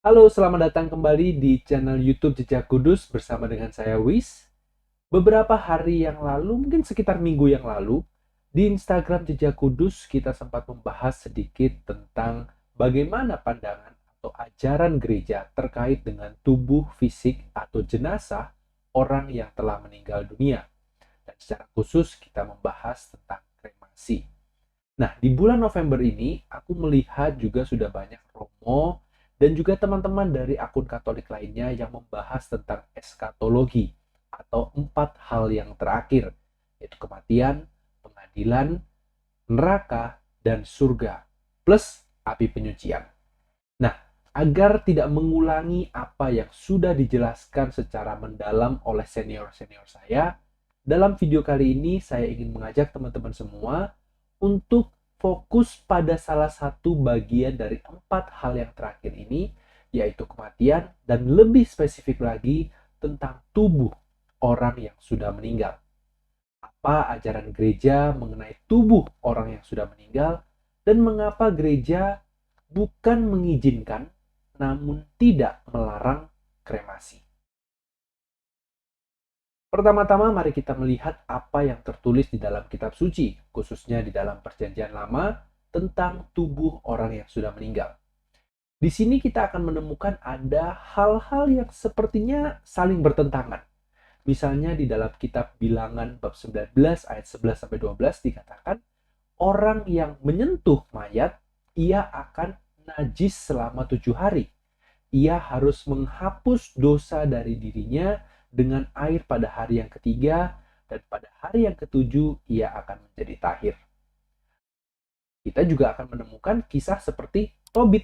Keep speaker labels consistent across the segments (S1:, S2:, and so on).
S1: Halo, selamat datang kembali di channel YouTube Jejak Kudus bersama dengan saya Wis. Beberapa hari yang lalu, mungkin sekitar minggu yang lalu, di Instagram Jejak Kudus kita sempat membahas sedikit tentang bagaimana pandangan atau ajaran gereja terkait dengan tubuh fisik atau jenazah orang yang telah meninggal dunia. Dan secara khusus kita membahas tentang kremasi. Nah, di bulan November ini, aku melihat juga sudah banyak promo dan juga teman-teman dari akun Katolik lainnya yang membahas tentang eskatologi atau 4 hal yang terakhir, yaitu kematian, pengadilan, neraka, dan surga, plus api penyucian. Nah, agar tidak mengulangi apa yang sudah dijelaskan secara mendalam oleh senior-senior saya, dalam video kali ini saya ingin mengajak teman-teman semua untuk fokus pada salah satu bagian dari 4 hal yang terakhir ini, yaitu kematian dan lebih spesifik lagi tentang tubuh orang yang sudah meninggal. Apa ajaran gereja mengenai tubuh orang yang sudah meninggal dan mengapa gereja bukan mengizinkan namun tidak melarang kremasi. Pertama-tama mari kita melihat apa yang tertulis di dalam kitab suci, khususnya di dalam Perjanjian Lama tentang tubuh orang yang sudah meninggal. Di sini kita akan menemukan ada hal-hal yang sepertinya saling bertentangan. Misalnya di dalam kitab Bilangan bab 19 ayat 11 sampai 12 dikatakan orang yang menyentuh mayat ia akan najis selama 7 hari. Ia harus menghapus dosa dari dirinya dengan air pada hari yang ketiga, dan pada hari yang ketujuh ia akan menjadi tahir. Kita juga akan menemukan kisah seperti Tobit,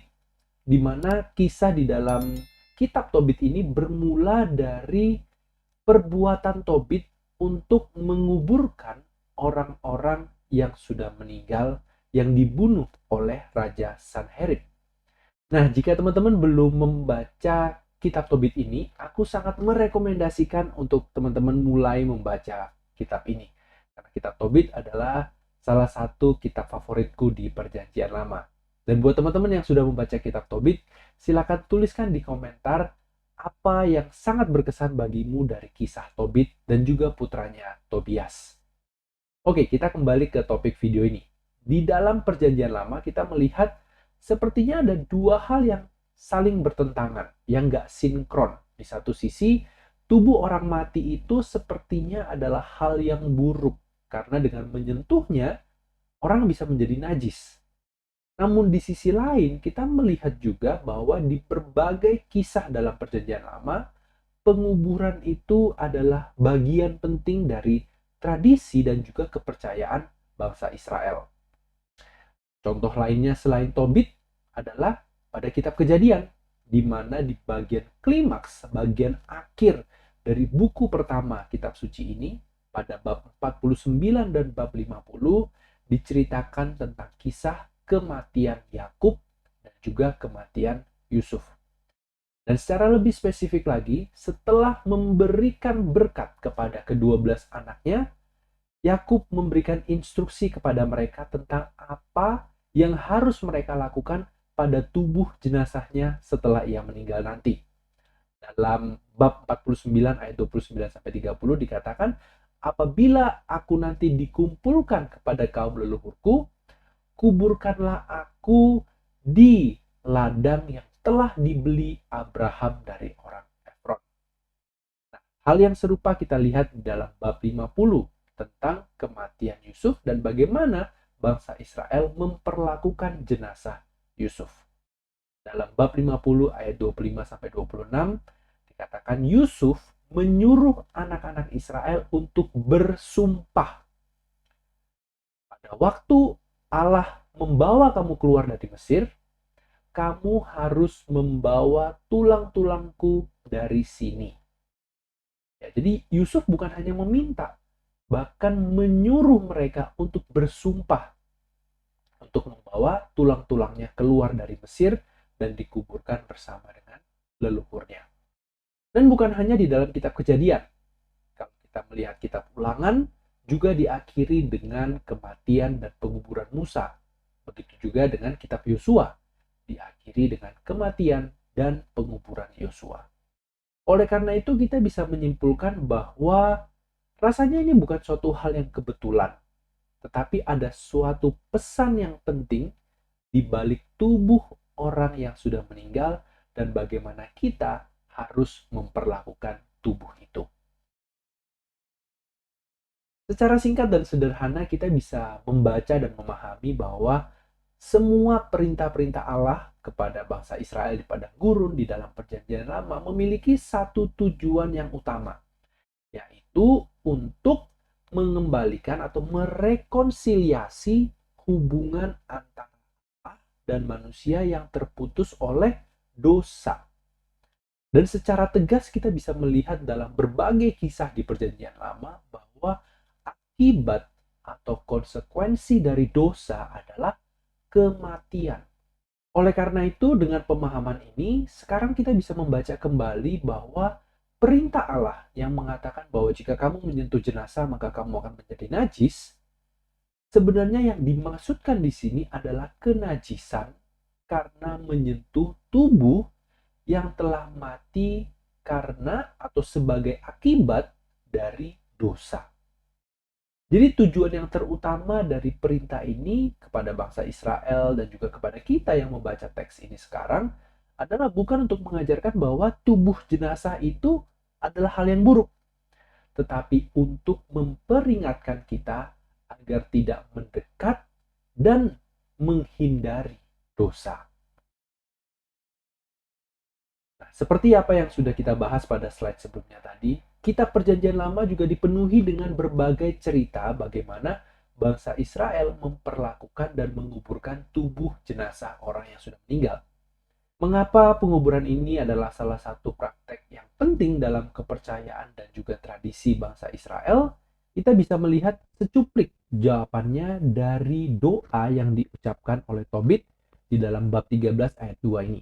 S1: di mana kisah di dalam kitab Tobit ini bermula dari perbuatan Tobit untuk menguburkan orang-orang yang sudah meninggal yang dibunuh oleh Raja Sanherib. Nah, jika teman-teman belum membaca kitab Tobit ini, aku sangat merekomendasikan untuk teman-teman mulai membaca kitab ini. Karena kitab Tobit adalah salah satu kitab favoritku di Perjanjian Lama. Dan buat teman-teman yang sudah membaca kitab Tobit, silakan tuliskan di komentar apa yang sangat berkesan bagimu dari kisah Tobit dan juga putranya Tobias. Oke, kita kembali ke topik video ini. Di dalam Perjanjian Lama kita melihat sepertinya ada 2 hal yang saling bertentangan, yang nggak sinkron. Di satu sisi, tubuh orang mati itu sepertinya adalah hal yang buruk, karena dengan menyentuhnya, orang bisa menjadi najis. Namun di sisi lain, kita melihat juga bahwa di berbagai kisah dalam Perjanjian Lama, penguburan itu adalah bagian penting dari tradisi dan juga kepercayaan bangsa Israel. Contoh lainnya selain Tobit adalah pada kitab Kejadian, di mana di bagian klimaks, bagian akhir dari buku pertama kitab suci ini, pada bab 49 dan bab 50, diceritakan tentang kisah kematian Yakub dan juga kematian Yusuf. Dan secara lebih spesifik lagi, setelah memberikan berkat kepada ke-12 anaknya, Yakub memberikan instruksi kepada mereka tentang apa yang harus mereka lakukan pada tubuh jenazahnya setelah ia meninggal nanti. Dalam bab 49 ayat 29 sampai 30 dikatakan, apabila aku nanti dikumpulkan kepada kaum leluhurku, kuburkanlah aku di ladang yang telah dibeli Abraham dari orang Efron. Nah, hal yang serupa kita lihat di dalam bab 50 tentang kematian Yusuf dan bagaimana bangsa Israel memperlakukan jenazah Yusuf. Dalam bab 50 ayat 25 sampai 26 dikatakan Yusuf menyuruh anak-anak Israel untuk bersumpah. Pada waktu Allah membawa kamu keluar dari Mesir, kamu harus membawa tulang-tulangku dari sini. Ya, jadi Yusuf bukan hanya meminta, bahkan menyuruh mereka untuk bersumpah untuk membawa tulang-tulangnya keluar dari Mesir dan dikuburkan bersama dengan leluhurnya. Dan bukan hanya di dalam kitab Kejadian. Kalau kita melihat kitab Ulangan, juga diakhiri dengan kematian dan penguburan Musa. Begitu juga dengan kitab Yosua, diakhiri dengan kematian dan penguburan Yosua. Oleh karena itu kita bisa menyimpulkan bahwa rasanya ini bukan suatu hal yang kebetulan, tetapi ada suatu pesan yang penting di balik tubuh orang yang sudah meninggal dan bagaimana kita harus memperlakukan tubuh itu. Secara singkat dan sederhana kita bisa membaca dan memahami bahwa semua perintah-perintah Allah kepada bangsa Israel di padang gurun di dalam perjanjian lama memiliki satu tujuan yang utama, yaitu untuk mengembalikan atau merekonsiliasi hubungan antara Allah dan manusia yang terputus oleh dosa. Dan secara tegas kita bisa melihat dalam berbagai kisah di perjanjian lama bahwa akibat atau konsekuensi dari dosa adalah kematian. Oleh karena itu, dengan pemahaman ini, sekarang kita bisa membaca kembali bahwa perintah Allah yang mengatakan bahwa jika kamu menyentuh jenazah maka kamu akan menjadi najis, sebenarnya yang dimaksudkan di sini adalah kenajisan karena menyentuh tubuh yang telah mati karena atau sebagai akibat dari dosa. Jadi tujuan yang terutama dari perintah ini kepada bangsa Israel dan juga kepada kita yang membaca teks ini sekarang adalah bukan untuk mengajarkan bahwa tubuh jenazah itu adalah hal yang buruk, tetapi untuk memperingatkan kita agar tidak mendekat dan menghindari dosa. Nah, seperti apa yang sudah kita bahas pada slide sebelumnya tadi, kitab perjanjian lama juga dipenuhi dengan berbagai cerita bagaimana bangsa Israel memperlakukan dan menguburkan tubuh jenazah orang yang sudah meninggal. Mengapa penguburan ini adalah salah satu praktek yang penting dalam kepercayaan dan juga tradisi bangsa Israel? Kita bisa melihat secuplik jawabannya dari doa yang diucapkan oleh Tobit di dalam bab 13 ayat 2 ini.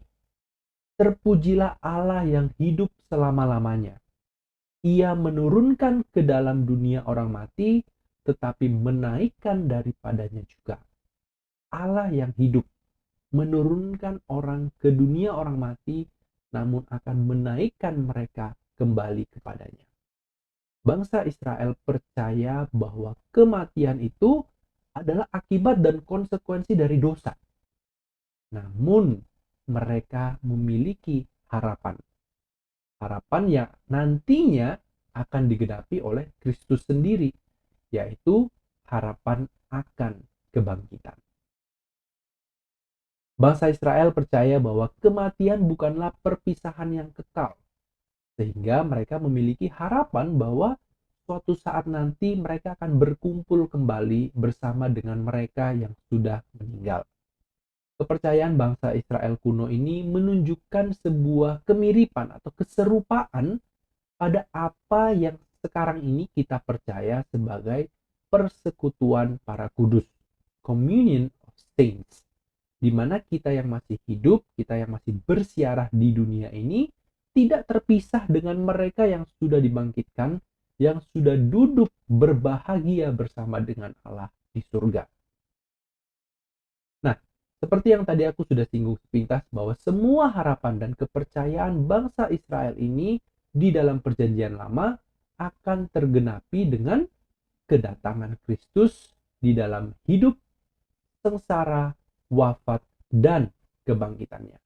S1: Terpujilah Allah yang hidup selama-lamanya. Ia menurunkan ke dalam dunia orang mati, tetapi menaikkan daripadanya juga. Allah yang hidup menurunkan orang ke dunia orang mati, namun akan menaikkan mereka kembali kepadanya. Bangsa Israel percaya bahwa kematian itu adalah akibat dan konsekuensi dari dosa. Namun mereka memiliki harapan. Harapan yang nantinya akan digenapi oleh Kristus sendiri, yaitu harapan akan kebangkitan. Bangsa Israel percaya bahwa kematian bukanlah perpisahan yang kekal, sehingga mereka memiliki harapan bahwa suatu saat nanti mereka akan berkumpul kembali bersama dengan mereka yang sudah meninggal. Kepercayaan bangsa Israel kuno ini menunjukkan sebuah kemiripan atau keserupaan pada apa yang sekarang ini kita percaya sebagai persekutuan para kudus, communion of saints, di mana kita yang masih hidup, kita yang masih bersiarah di dunia ini tidak terpisah dengan mereka yang sudah dibangkitkan, yang sudah duduk berbahagia bersama dengan Allah di surga. Nah, seperti yang tadi aku sudah singgung sepintas bahwa semua harapan dan kepercayaan bangsa Israel ini di dalam perjanjian lama akan tergenapi dengan kedatangan Kristus di dalam hidup, sengsara, wafat, dan kebangkitannya.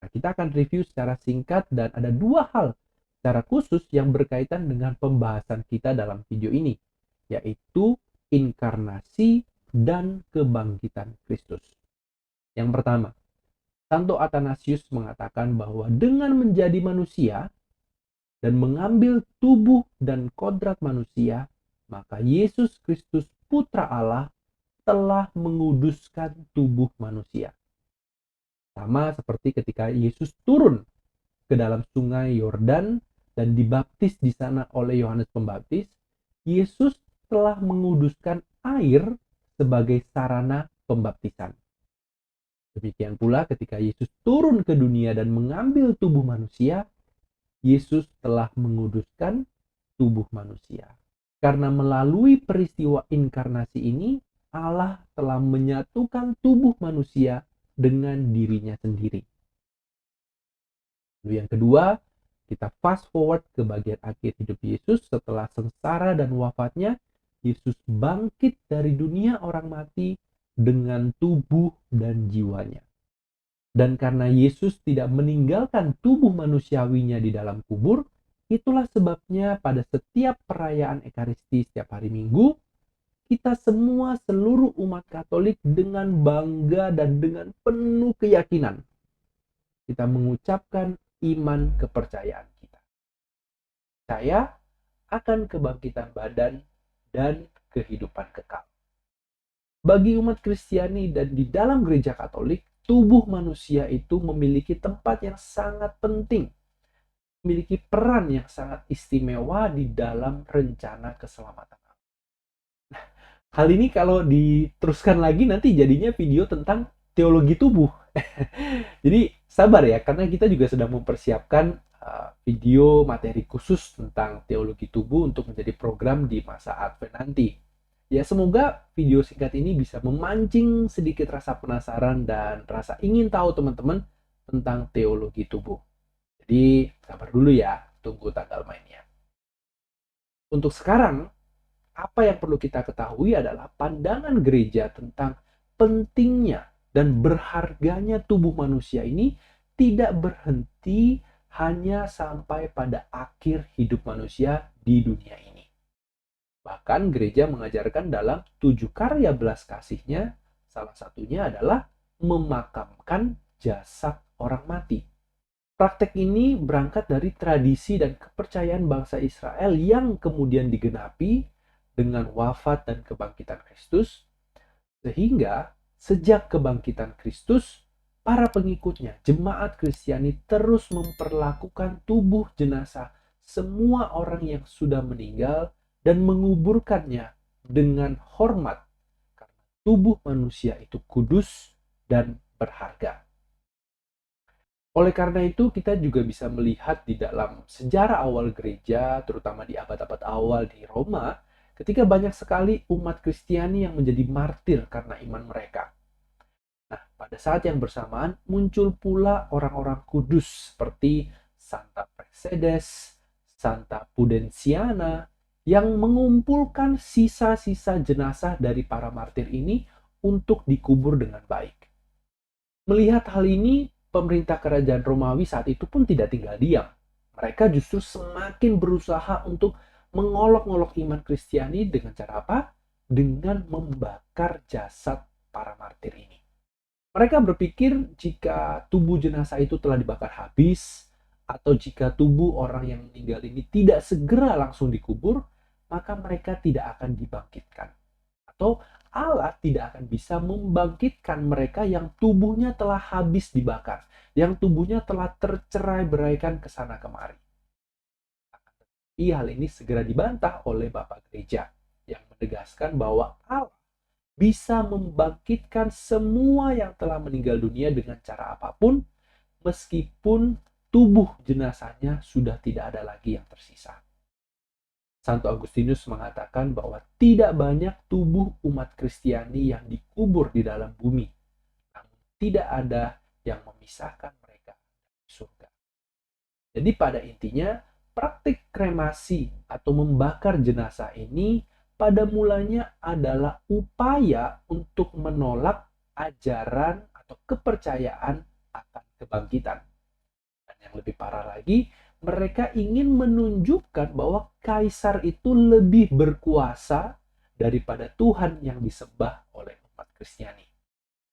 S1: Nah, kita akan review secara singkat dan ada dua hal secara khusus yang berkaitan dengan pembahasan kita dalam video ini, yaitu inkarnasi dan kebangkitan Kristus. Yang pertama, Santo Athanasius mengatakan bahwa dengan menjadi manusia dan mengambil tubuh dan kodrat manusia, maka Yesus Kristus Putra Allah telah menguduskan tubuh manusia. Sama seperti ketika Yesus turun ke dalam sungai Yordan dan dibaptis di sana oleh Yohanes Pembaptis, Yesus telah menguduskan air sebagai sarana pembaptisan. Demikian pula ketika Yesus turun ke dunia dan mengambil tubuh manusia, Yesus telah menguduskan tubuh manusia. Karena melalui peristiwa inkarnasi ini, Allah telah menyatukan tubuh manusia dengan dirinya sendiri. Lalu yang kedua, kita fast forward ke bagian akhir hidup Yesus. Setelah sengsara dan wafatnya, Yesus bangkit dari dunia orang mati dengan tubuh dan jiwanya. Dan karena Yesus tidak meninggalkan tubuh manusiawinya di dalam kubur, itulah sebabnya pada setiap perayaan Ekaristi setiap hari Minggu, kita semua seluruh umat Katolik dengan bangga dan dengan penuh keyakinan kita mengucapkan iman kepercayaan kita. Percaya akan kebangkitan badan dan kehidupan kekal. Bagi umat Kristiani dan di dalam gereja Katolik, tubuh manusia itu memiliki tempat yang sangat penting, memiliki peran yang sangat istimewa di dalam rencana keselamatan. Nah, hal ini kalau diteruskan lagi nanti jadinya video tentang teologi tubuh. Jadi sabar ya, karena kita juga sedang mempersiapkan video materi khusus tentang teologi tubuh untuk menjadi program di masa Advent nanti. Ya, semoga video singkat ini bisa memancing sedikit rasa penasaran dan rasa ingin tahu teman-teman tentang teologi tubuh. Jadi, sabar dulu ya, tunggu tanggal mainnya. Untuk sekarang, apa yang perlu kita ketahui adalah pandangan gereja tentang pentingnya dan berharganya tubuh manusia ini tidak berhenti hanya sampai pada akhir hidup manusia di dunia ini. Bahkan gereja mengajarkan dalam 7 karya belas kasihnya, salah satunya adalah memakamkan jasad orang mati. Praktek ini berangkat dari tradisi dan kepercayaan bangsa Israel yang kemudian digenapi dengan wafat dan kebangkitan Kristus, sehingga sejak kebangkitan Kristus, para pengikutnya, jemaat Kristiani terus memperlakukan tubuh jenazah semua orang yang sudah meninggal dan menguburkannya dengan hormat karena tubuh manusia itu kudus dan berharga. Oleh karena itu, kita juga bisa melihat di dalam sejarah awal gereja, terutama di abad-abad awal di Roma, ketika banyak sekali umat Kristiani yang menjadi martir karena iman mereka. Nah, pada saat yang bersamaan muncul pula orang-orang kudus seperti Santa Praxedes, Santa Pudensiana, yang mengumpulkan sisa-sisa jenazah dari para martir ini untuk dikubur dengan baik. Melihat hal ini, pemerintah kerajaan Romawi saat itu pun tidak tinggal diam. Mereka justru semakin berusaha untuk mengolok-olok iman Kristiani dengan cara apa? Dengan membakar jasad para martir ini. Mereka berpikir jika tubuh jenazah itu telah dibakar habis, atau jika tubuh orang yang meninggal ini tidak segera langsung dikubur, maka mereka tidak akan dibangkitkan. Atau Allah tidak akan bisa membangkitkan mereka yang tubuhnya telah habis dibakar, yang tubuhnya telah tercerai-beraikan ke sana kemari. Tapi hal ini segera dibantah oleh Bapak Gereja yang menegaskan bahwa Allah bisa membangkitkan semua yang telah meninggal dunia dengan cara apapun, meskipun tubuh jenazahnya sudah tidak ada lagi yang tersisa. Santo Agustinus mengatakan bahwa tidak banyak tubuh umat Kristiani yang dikubur di dalam bumi, namun tidak ada yang memisahkan mereka dari surga. Jadi pada intinya, praktik kremasi atau membakar jenazah ini pada mulanya adalah upaya untuk menolak ajaran atau kepercayaan akan kebangkitan. Dan yang lebih parah lagi, mereka ingin menunjukkan bahwa kaisar itu lebih berkuasa daripada Tuhan yang disembah oleh umat Kristiani.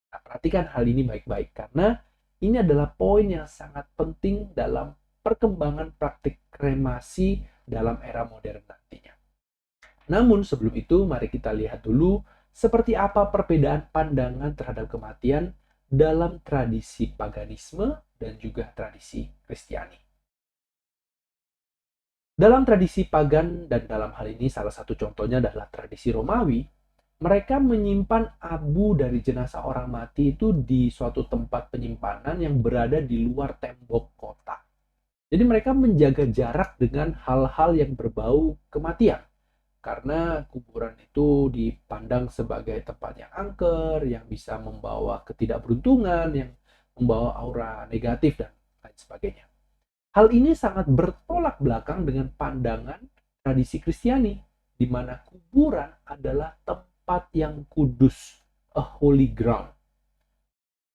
S1: Nah, perhatikan hal ini baik-baik karena ini adalah poin yang sangat penting dalam perkembangan praktik kremasi dalam era modern nantinya. Namun sebelum itu, mari kita lihat dulu seperti apa perbedaan pandangan terhadap kematian dalam tradisi paganisme dan juga tradisi Kristiani. Dalam tradisi pagan dan dalam hal ini salah satu contohnya adalah tradisi Romawi, mereka menyimpan abu dari jenazah orang mati itu di suatu tempat penyimpanan yang berada di luar tembok kota. Jadi mereka menjaga jarak dengan hal-hal yang berbau kematian. Karena kuburan itu dipandang sebagai tempat yang angker, yang bisa membawa ketidakberuntungan, yang membawa aura negatif dan lain sebagainya. Hal ini sangat bertolak belakang dengan pandangan tradisi Kristiani, di mana kuburan adalah tempat yang kudus, a holy ground.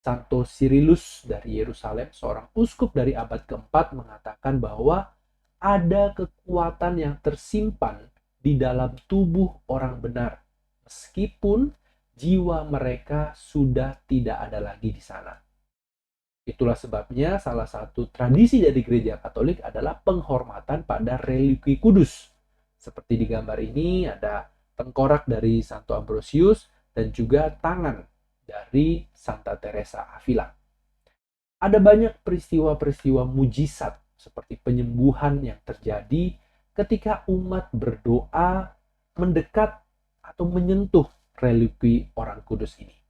S1: Santo Cyrillus dari Yerusalem, seorang uskup dari abad keempat, mengatakan bahwa ada kekuatan yang tersimpan di dalam tubuh orang benar, meskipun jiwa mereka sudah tidak ada lagi di sana. Itulah sebabnya salah satu tradisi dari gereja Katolik adalah penghormatan pada religi kudus. Seperti di gambar ini ada tengkorak dari Santo Ambrosius dan juga tangan dari Santa Teresa Avila. Ada banyak peristiwa-peristiwa mujizat seperti penyembuhan yang terjadi ketika umat berdoa mendekat atau menyentuh religi orang kudus ini.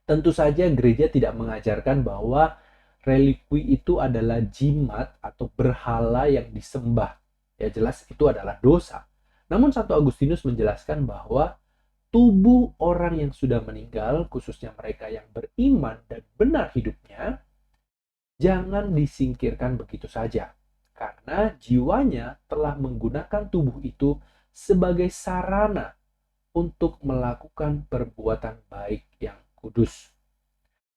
S1: Tentu saja gereja tidak mengajarkan bahwa religi itu adalah jimat atau berhala yang disembah. Ya jelas itu adalah dosa. Namun Santo Agustinus menjelaskan bahwa tubuh orang yang sudah meninggal, khususnya mereka yang beriman dan benar hidupnya, jangan disingkirkan begitu saja. Karena jiwanya telah menggunakan tubuh itu sebagai sarana untuk melakukan perbuatan baik yang kudus.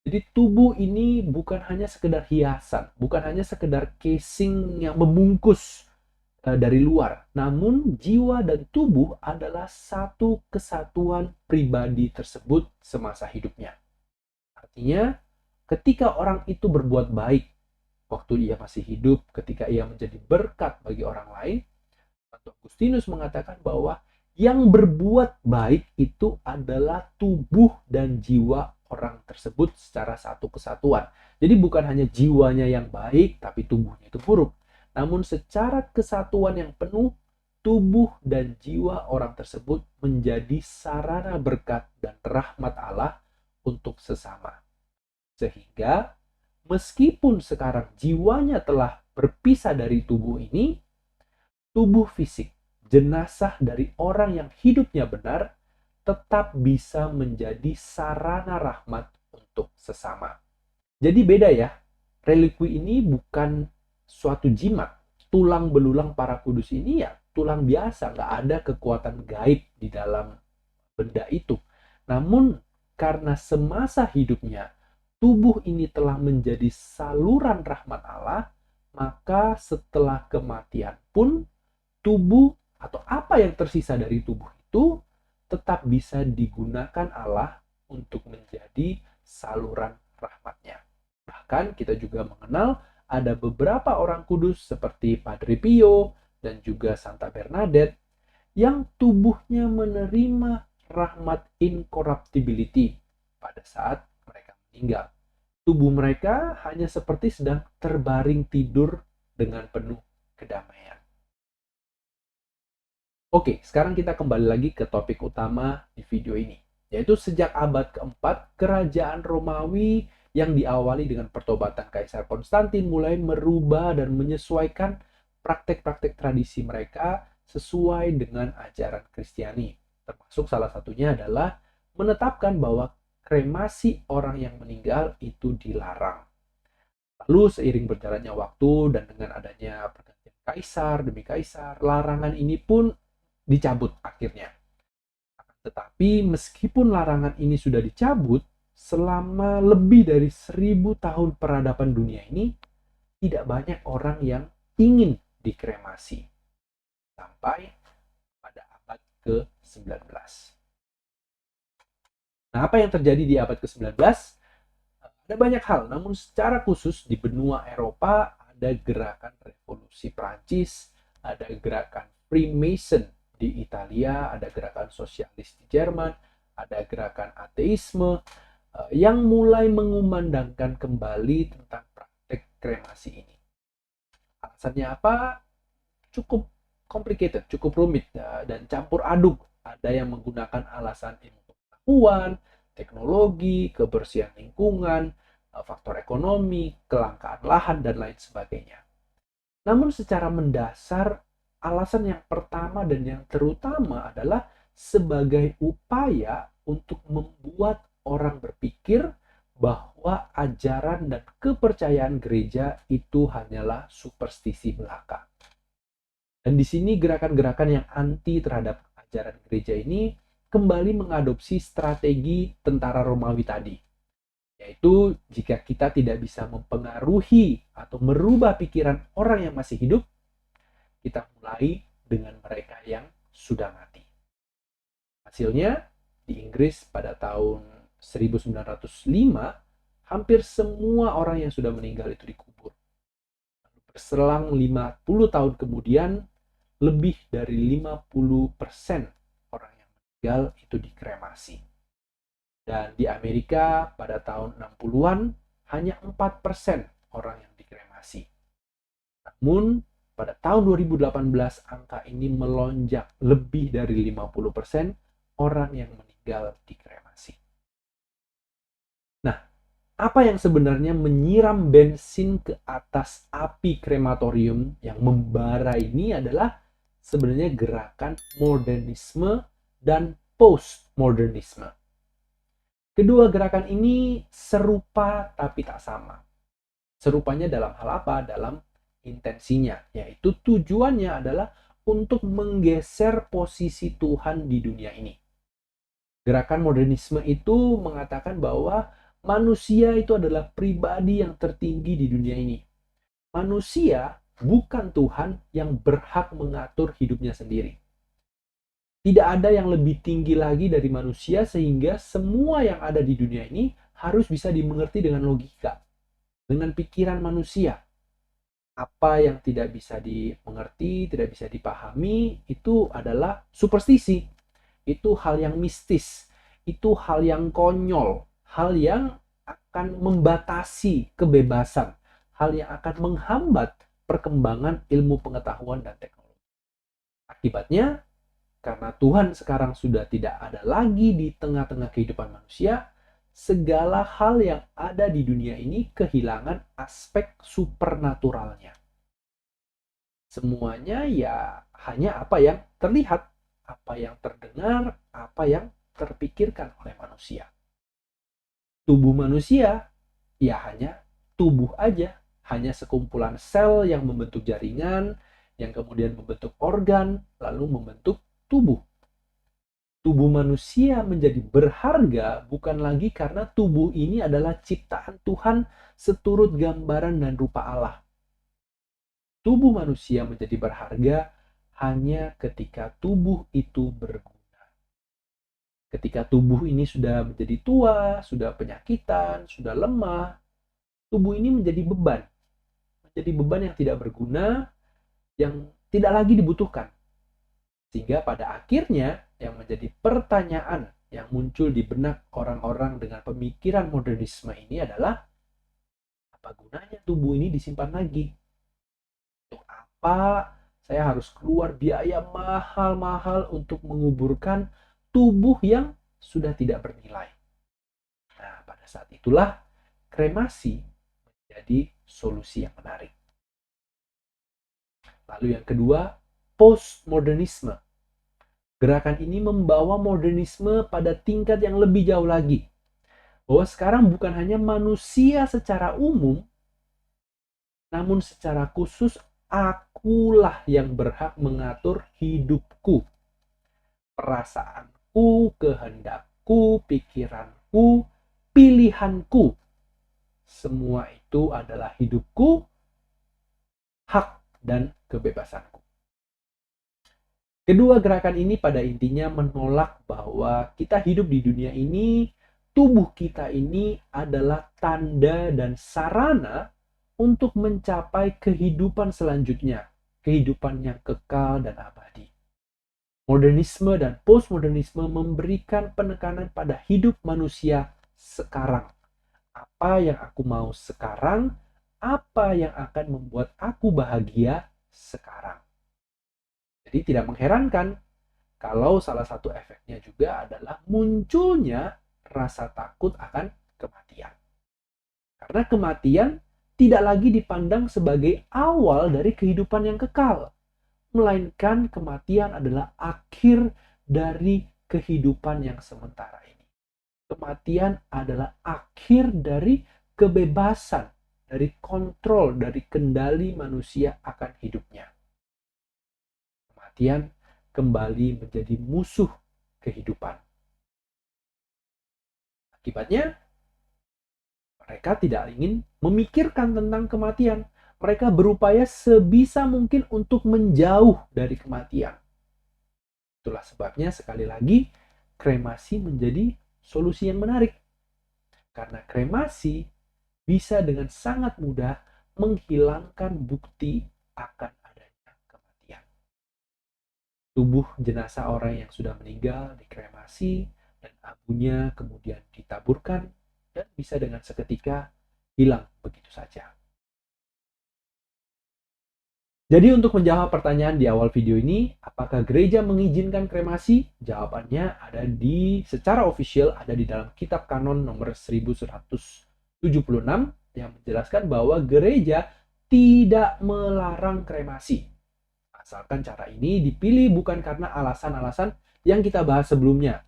S1: Jadi tubuh ini bukan hanya sekedar hiasan, bukan hanya sekedar casing yang membungkus dari luar, namun jiwa dan tubuh adalah satu kesatuan pribadi tersebut semasa hidupnya. Artinya, ketika orang itu berbuat baik waktu ia masih hidup, ketika ia menjadi berkat bagi orang lain, Santo Agustinus mengatakan bahwa yang berbuat baik itu adalah tubuh dan jiwa orang tersebut secara satu kesatuan. Jadi bukan hanya jiwanya yang baik, tapi tubuhnya itu buruk. Namun secara kesatuan yang penuh, tubuh dan jiwa orang tersebut menjadi sarana berkat dan rahmat Allah untuk sesama. Sehingga meskipun sekarang jiwanya telah berpisah dari tubuh ini, tubuh fisik, jenazah dari orang yang hidupnya benar, tetap bisa menjadi sarana rahmat untuk sesama. Jadi beda ya, religi ini bukan suatu jimat. Tulang belulang para kudus ini ya tulang biasa, nggak ada kekuatan gaib di dalam benda itu. Namun karena semasa hidupnya tubuh ini telah menjadi saluran rahmat Allah, maka setelah kematian pun tubuh atau apa yang tersisa dari tubuh itu tetap bisa digunakan Allah untuk menjadi saluran rahmatnya. Bahkan kita juga mengenal ada beberapa orang kudus seperti Padre Pio dan juga Santa Bernadette yang tubuhnya menerima rahmat incorruptibility pada saat mereka meninggal. Tubuh mereka hanya seperti sedang terbaring tidur dengan penuh kedamaian. Oke, sekarang kita kembali lagi ke topik utama di video ini, yaitu sejak abad keempat, kerajaan Romawi yang diawali dengan pertobatan Kaisar Konstantin mulai merubah dan menyesuaikan praktek-praktek tradisi mereka sesuai dengan ajaran Kristiani. Termasuk salah satunya adalah menetapkan bahwa kremasi orang yang meninggal itu dilarang. Lalu seiring berjalannya waktu dan dengan adanya pergantian kaisar demi kaisar, larangan ini pun dicabut akhirnya. Tetapi meskipun larangan ini sudah dicabut, selama lebih dari 1000 tahun peradaban dunia ini, tidak banyak orang yang ingin dikremasi. Sampai pada abad ke-19. Nah, apa yang terjadi di abad ke-19? Ada banyak hal, namun secara khusus di benua Eropa ada gerakan revolusi Prancis, ada gerakan Freemason di Italia, ada gerakan sosialis di Jerman, ada gerakan ateisme yang mulai mengumandangkan kembali tentang praktek kremasi ini. Alasannya apa? Cukup complicated, cukup rumit dan campur aduk. Ada yang menggunakan alasan ilmu pengetahuan, teknologi, kebersihan lingkungan, faktor ekonomi, kelangkaan lahan, dan lain sebagainya. Namun secara mendasar, alasan yang pertama dan yang terutama adalah sebagai upaya untuk membuat orang berpikir bahwa ajaran dan kepercayaan gereja itu hanyalah superstisi belaka. Dan di sini gerakan-gerakan yang anti terhadap ajaran gereja ini kembali mengadopsi strategi tentara Romawi tadi. Yaitu jika kita tidak bisa mempengaruhi atau merubah pikiran orang yang masih hidup, kita mulai dengan mereka yang sudah mati. Hasilnya, di Inggris pada tahun 1905, hampir semua orang yang sudah meninggal itu dikubur. Berselang 50 tahun kemudian, lebih dari 50% orang yang meninggal itu dikremasi. Dan di Amerika pada tahun 60-an, hanya 4% orang yang dikremasi. Namun, pada tahun 2018, angka ini melonjak lebih dari 50% orang yang meninggal dikremasi. Nah, apa yang sebenarnya menyiram bensin ke atas api krematorium yang membara ini adalah sebenarnya gerakan modernisme dan postmodernisme. Kedua gerakan ini serupa tapi tak sama. Serupanya dalam hal apa? Dalam intensinya, yaitu tujuannya adalah untuk menggeser posisi Tuhan di dunia ini. Gerakan modernisme itu mengatakan bahwa manusia itu adalah pribadi yang tertinggi di dunia ini. Manusia bukan Tuhan yang berhak mengatur hidupnya sendiri. Tidak ada yang lebih tinggi lagi dari manusia sehingga semua yang ada di dunia ini harus bisa dimengerti dengan logika, dengan pikiran manusia. Apa yang tidak bisa dimengerti, tidak bisa dipahami, itu adalah superstisi. Itu hal yang mistis, itu hal yang konyol, hal yang akan membatasi kebebasan, hal yang akan menghambat perkembangan ilmu pengetahuan dan teknologi. Akibatnya, karena Tuhan sekarang sudah tidak ada lagi di tengah-tengah kehidupan manusia, segala hal yang ada di dunia ini kehilangan aspek supernaturalnya. Semuanya ya hanya apa yang terlihat, apa yang terdengar, apa yang terpikirkan oleh manusia. Tubuh manusia ya hanya tubuh aja, hanya sekumpulan sel yang membentuk jaringan, yang kemudian membentuk organ, lalu membentuk tubuh. Tubuh manusia menjadi berharga bukan lagi karena tubuh ini adalah ciptaan Tuhan seturut gambaran dan rupa Allah. Tubuh manusia menjadi berharga hanya ketika tubuh itu berguna. Ketika tubuh ini sudah menjadi tua, sudah penyakitan, sudah lemah, tubuh ini menjadi beban. Menjadi beban yang tidak berguna, yang tidak lagi dibutuhkan. Sehingga pada akhirnya yang menjadi pertanyaan yang muncul di benak orang-orang dengan pemikiran modernisme ini adalah, apa gunanya tubuh ini disimpan lagi? Untuk apa saya harus keluar biaya mahal-mahal untuk menguburkan tubuh yang sudah tidak bernilai? Nah, pada saat itulah kremasi menjadi solusi yang menarik. Lalu yang kedua, postmodernisme. Gerakan ini membawa modernisme pada tingkat yang lebih jauh lagi. Bahwa sekarang bukan hanya manusia secara umum, namun secara khusus akulah yang berhak mengatur hidupku. Perasaanku, kehendakku, pikiranku, pilihanku. Semua itu adalah hidupku, hak dan kebebasanku. Kedua gerakan ini pada intinya menolak bahwa kita hidup di dunia ini, tubuh kita ini adalah tanda dan sarana untuk mencapai kehidupan selanjutnya, kehidupan yang kekal dan abadi. Modernisme dan postmodernisme memberikan penekanan pada hidup manusia sekarang. Apa yang aku mau sekarang, apa yang akan membuat aku bahagia sekarang. Jadi tidak mengherankan kalau salah satu efeknya juga adalah munculnya rasa takut akan kematian. Karena kematian tidak lagi dipandang sebagai awal dari kehidupan yang kekal, melainkan kematian adalah akhir dari kehidupan yang sementara ini. Kematian adalah akhir dari kebebasan, dari kontrol, dari kendali manusia akan hidupnya. Kematian kembali menjadi musuh kehidupan. Akibatnya, mereka tidak ingin memikirkan tentang kematian. Mereka berupaya sebisa mungkin untuk menjauh dari kematian. Itulah sebabnya sekali lagi kremasi menjadi solusi yang menarik. Karena kremasi bisa dengan sangat mudah menghilangkan bukti akan adanya kematian. Tubuh jenazah orang yang sudah meninggal dikremasi dan abunya kemudian ditaburkan dan bisa dengan seketika hilang begitu saja. Jadi untuk menjawab pertanyaan di awal video ini, apakah gereja mengizinkan kremasi? Jawabannya ada secara official ada di dalam Kitab Kanon nomor 1176 yang menjelaskan bahwa gereja tidak melarang kremasi. Asalkan cara ini dipilih bukan karena alasan-alasan yang kita bahas sebelumnya.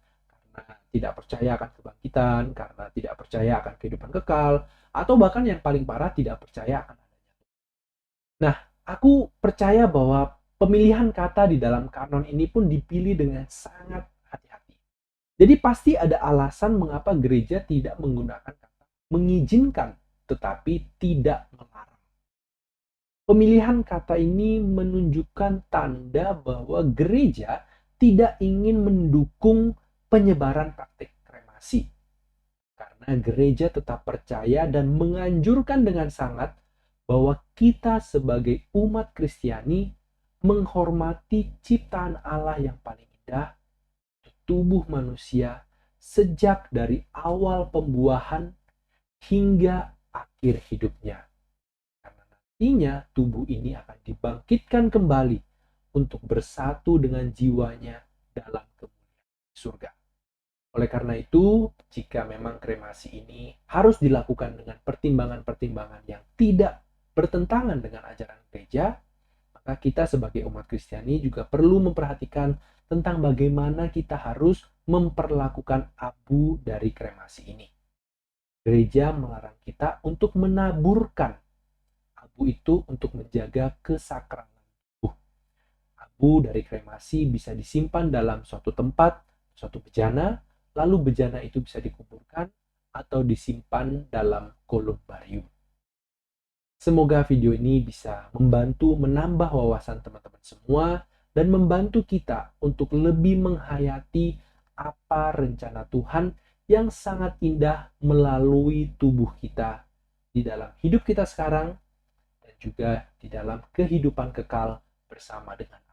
S1: Karena tidak percaya akan kebangkitan, karena tidak percaya akan kehidupan kekal, atau bahkan yang paling parah tidak percaya akan adanya. Nah, aku percaya bahwa pemilihan kata di dalam kanon ini pun dipilih dengan sangat hati-hati. Jadi pasti ada alasan mengapa gereja tidak menggunakan kata mengizinkan, tetapi tidak melarang. Pemilihan kata ini menunjukkan tanda bahwa gereja tidak ingin mendukung penyebaran praktik kremasi. Karena gereja tetap percaya dan menganjurkan dengan sangat bahwa kita sebagai umat Kristiani menghormati ciptaan Allah yang paling indah, tubuh manusia, sejak dari awal pembuahan hingga akhir hidupnya. Karena nantinya tubuh ini akan dibangkitkan kembali untuk bersatu dengan jiwanya dalam kemuliaan surga. Oleh karena itu, jika memang kremasi ini harus dilakukan dengan pertimbangan-pertimbangan yang tidak bertentangan dengan ajaran gereja, maka kita sebagai umat Kristiani juga perlu memperhatikan tentang bagaimana kita harus memperlakukan abu dari kremasi ini. Gereja melarang kita untuk menaburkan abu itu untuk menjaga kesakralan tubuh. Abu dari kremasi bisa disimpan dalam suatu tempat, suatu bejana, lalu bejana itu bisa dikuburkan atau disimpan dalam kolumbarium. Semoga video ini bisa membantu menambah wawasan teman-teman semua dan membantu kita untuk lebih menghayati apa rencana Tuhan yang sangat indah melalui tubuh kita di dalam hidup kita sekarang dan juga di dalam kehidupan kekal bersama dengan Allah.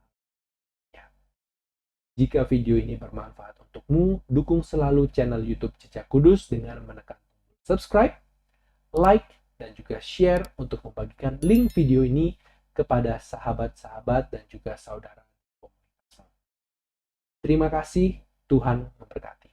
S1: Jika video ini bermanfaat untukmu, dukung selalu channel YouTube Jejak Kudus dengan menekan tombol subscribe, like, dan juga share untuk membagikan link video ini kepada sahabat-sahabat dan juga saudara komunitas. Terima kasih, Tuhan memberkati.